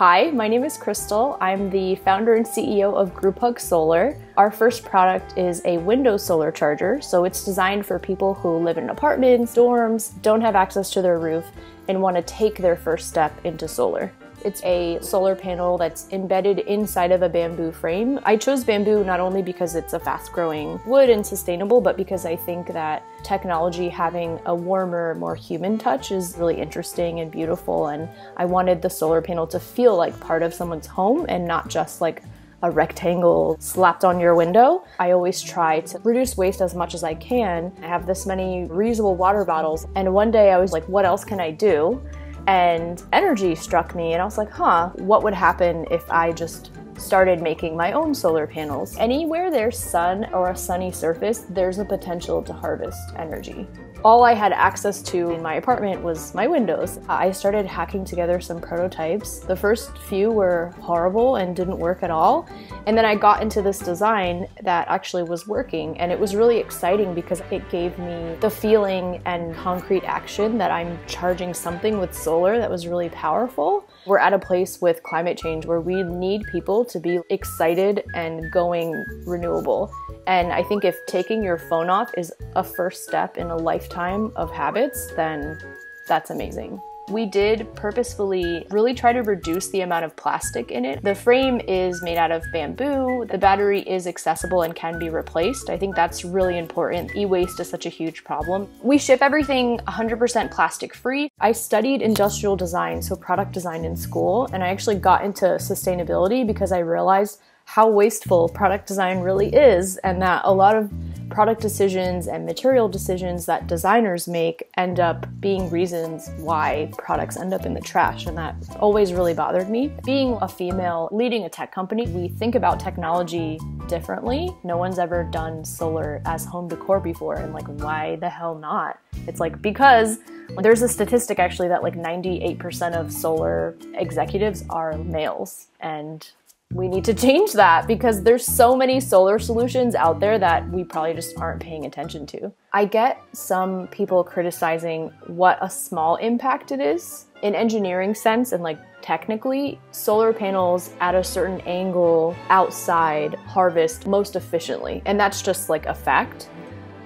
Hi, my name is Crystal. I'm the founder and CEO of GroupHug Solar. Our first product is a window solar charger, so it's designed for people who live in apartments, dorms, don't have access to their roof, and want to take their first step into solar. It's a solar panel that's embedded inside of a bamboo frame. I chose bamboo not only because it's a fast-growing wood and sustainable, but because I think that technology having a warmer, more human touch is really interesting and beautiful, and I wanted the solar panel to feel like part of someone's home and not just like a rectangle slapped on your window. I always try to reduce waste as much as I can. I have this many reusable water bottles, and one day I was like, what else can I do? And energy struck me, and I was like, what would happen if I just started making my own solar panels? Anywhere there's sun or a sunny surface, there's a potential to harvest energy. All I had access to in my apartment was my windows. I started hacking together some prototypes. The first few were horrible and didn't work at all. And then I got into this design that actually was working, and it was really exciting because it gave me the feeling and concrete action that I'm charging something with solar that was really powerful. We're at a place with climate change where we need people to be excited and going renewable. And I think if taking your phone off is a first step in a lifetime of habits, then that's amazing. We did purposefully really try to reduce the amount of plastic in it. The frame is made out of bamboo. The battery is accessible and can be replaced. I think that's really important. E-waste is such a huge problem. We ship everything 100% plastic free. I studied industrial design, so product design in school, and I actually got into sustainability because I realized how wasteful product design really is, and that a lot of product decisions and material decisions that designers make end up being reasons why products end up in the trash, and that always really bothered me. Being a female leading a tech company, we think about technology differently. No one's ever done solar as home decor before, and like, why the hell not? It's like, because there's a statistic actually that like 98% of solar executives are males, and we need to change that because there's so many solar solutions out there that we probably just aren't paying attention to. I get some people criticizing what a small impact it is. In engineering sense and like technically, solar panels at a certain angle outside harvest most efficiently, and that's just like a fact.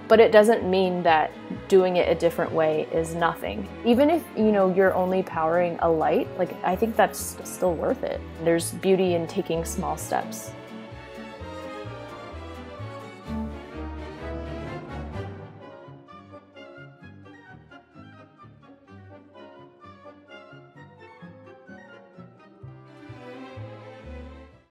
But it doesn't mean that doing it a different way is nothing. Even if, you're only powering a light, like, I think that's still worth it. There's beauty in taking small steps.